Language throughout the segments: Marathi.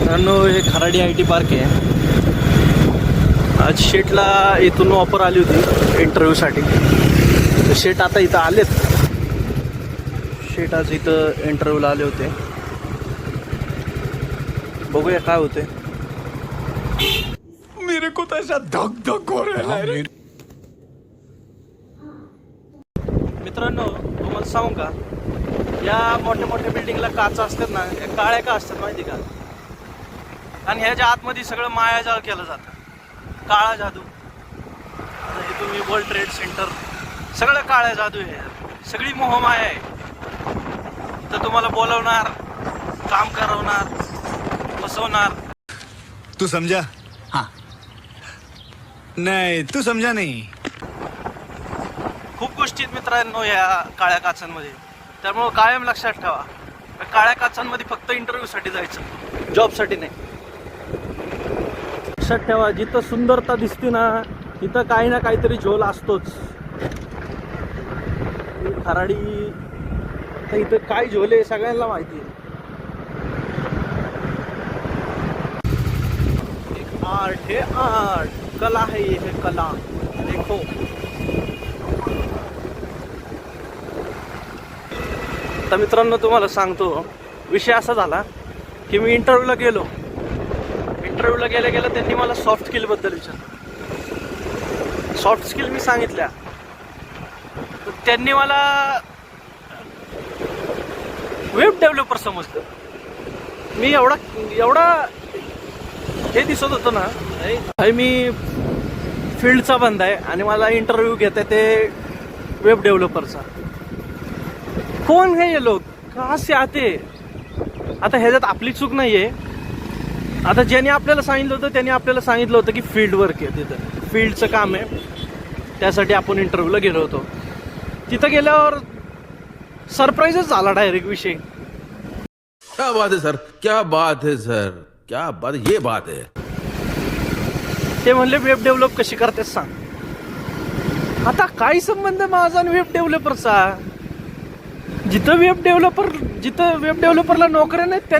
मित्रांनो, हे खराडी IT पार्क आहे. आज शेटला इथून ऑफर आली होती इंटरव्ह्यूसाठी. शेट आता इथं आलेत. शेट आज इथं इंटरव्ह्यूला आले होते. बघूया काय होते. मेरे को तो ऐसा धक धक हो रहा है. मित्रांनो, तुम्हाला सांगू का, या मोठ्या मोठ्या बिल्डिंगला काचा असतात ना, या काळ्या का असतात माहिती का? आणि ह्याच्या आतमध्ये सगळं मायाजाळ केलं जातं, काळा जादू. आता हे तुम्ही वर्ल्ड ट्रेड सेंटर, सगळं काळ्या जादू आहे, सगळी मोहमाया आहे. तर तुम्हाला बोलवणार, काम करवणार, फसवणार. तू समझा? हाँ. नहीं, तू समझा नहीं. खूप गोष्टी आहेत मित्रांनो या काळ्या काचांमध्ये. त्यामुळं कायम लक्षात ठेवा, काळ्या काचांमध्ये फक्त इंटरव्ह्यूसाठी जायचं, जॉबसाठी नाही. लक्षात ठेवा, जिथं सुंदरता दिसते ना, तिथं काही ना काहीतरी झोल असतोच. खराडी तर इथं काय झोल आहे सगळ्यांना माहिती आहे. आर्ट है आर्ट, कला है ये है कला. देखो तर मित्रांनो, तुम्हाला सांगतो, विषय असा झाला की मी इंटरव्ह्यूला गेलो. इंटरव्ह्यूला गेल्या गेल्या त्यांनी मला सॉफ्ट स्किलबद्दल विचारलं. सॉफ्ट स्किल मी सांगितल्या, तर त्यांनी मला वेब डेव्हलपर समजलं. मी एवढा हे दिसत होतं ना, मी फील्डचा बंद आहे आणि मला इंटरव्ह्यू घेत आहे ते वेब डेव्हलपरचा. कोण है ये लोग, कहाँ से आते? आता ह्याच्यात आपली चूक नाहीये. आता ज्यांनी आपल्याला सांगितलं होतं त्यांनी आपल्याला सांगितलं होतं की फील्ड वर्क आहे, तिथं फील्डचं काम आहे, त्यासाठी आपण इंटरव्ह्यूला गेलो होतो. तिथं गेल्यावर सरप्राईजच झाला डायरेक्ट विषय. क्या बात है सर, क्या बात है सर, क्या बात, ये बात है. ते म्हणले वेब डेव्हलप कशी करतेस सांग. आता काय संबंध माझा आणि वेब डेव्हलपरचा? जिथं वेब डेव्हलपरला नोकऱ्या नाहीत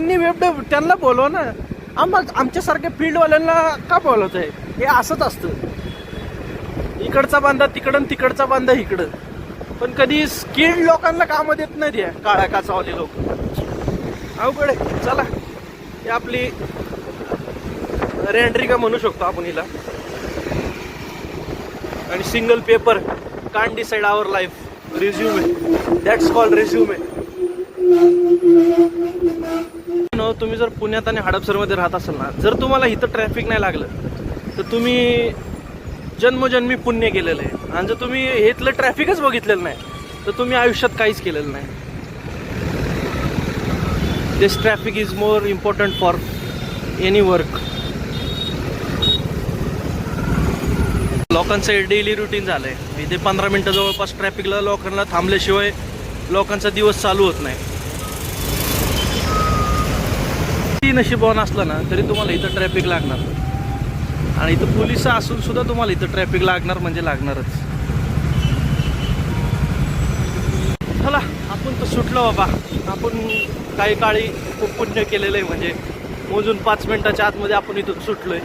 त्यांना बोलवा ना. आमच्यासारख्या फील्डवाल्यांना का बोलवत आहे? हे असंच असतं, इकडचा बांधा तिकडं, तिकडचा बांधा इकडं. पण कधी स्किल्ड लोकांना कामं देत नाही द्या काळ्या काचावाले लोक. अवघड आहे. चला, ही आपली रेंड्रिका म्हणू शकतो आपण हिला. आणि single paper can't decide our life. Resume, that's called resume. तुम्ही जर पुण्यात आणि हडपसरमध्ये राहत असाल ना, जर तुम्हाला इथं ट्रॅफिक नाही लागलं तर तुम्ही जन्मोजन्मी पुण्य केलेलं आहे. आणि जर तुम्ही इथलं ट्रॅफिकच बघितलेलं नाही तर तुम्ही आयुष्यात काहीच केलेलं नाही. This traffic is more important for any work. लोकांचं डेली रुटीन झालंय. इथे 15 मिनटं जवळपास ट्रॅफिकला लोकांना थांबल्याशिवाय लोकांचा दिवस चालू होत नाही. ती नशीबवान असलं ना तरी तुम्हाला इथं ट्रॅफिक लागणार. आणि इथं पोलिस असून सुद्धा तुम्हाला इथं ट्रॅफिक लागणार म्हणजे लागणारच. चला, आपण तर सुटलो बाबा. आपण काही काळी खूप पुण्य केलेलं आहे, म्हणजे मोजून 5 मिनिटाच्या आतमध्ये आपण इथून सुटलोय.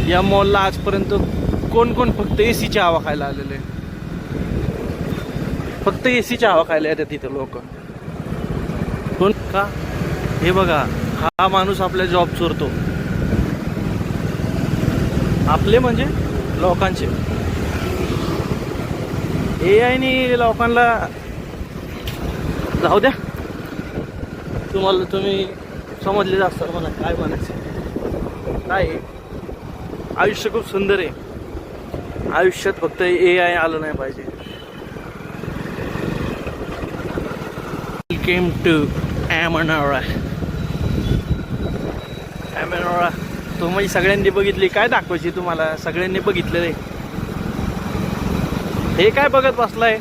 या मॉलला आजपर्यंत कोण कोण फक्त एसीची हवा खायला आलेले, फक्त एसीची हवा खायला येतात तिथं लोक. कोण का? हे बघा, हा माणूस आपल्या जॉब चोरतो. आपले म्हणजे लोकांचे. AI लोकांना जाऊ द्या. तुम्ही समजले असतात मला काय म्हणायचं. काय, आयुष्य खूप सुंदर आहे. आयुष्यात फक्त AI आलं नाही पाहिजे. Welcome to Amanora. तुम्ही सगळ्यांनी बघितली, काय दाखवायची तुम्हाला? सगळ्यांनी बघितलेलं आहे. हे काय बघत बसलाय?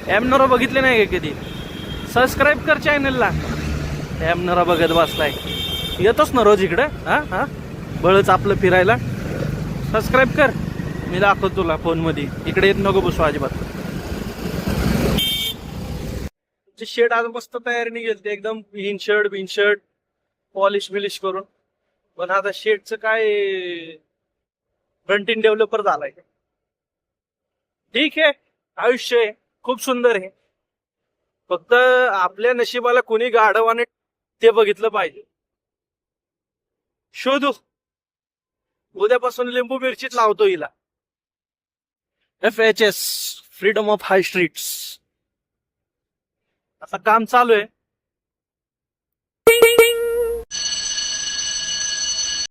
ॲमनोरा बघितले नाही का कधी? सबस्क्राईब कर चॅनलला. ॲमनोरा बघत बसलाय. येतोच ना रोज इकडं? हां बळच आपलं फिरायला. सबस्क्राईब कर, मी दाखवतो तुला फोनमध्ये. इकडे येत नको बसू अजिबात. आमची शेड आज मस्त तयारीने गेलते एकदम बिनशर्ट पॉलिश बिलिश करून. पण आता शेडचं काय फ्रंट इन डेव्हलपर झालाय. ठीक आहे, आयुष्य आहे, खूप सुंदर आहे. फक्त आपल्या नशिबाला कोणी गाढवाने ते बघितलं पाहिजे. शोधू, उद्यापासून लिंबू मिरचीत लावतो हिला. FHS, freedom of high streets. आता काम चालू आहे.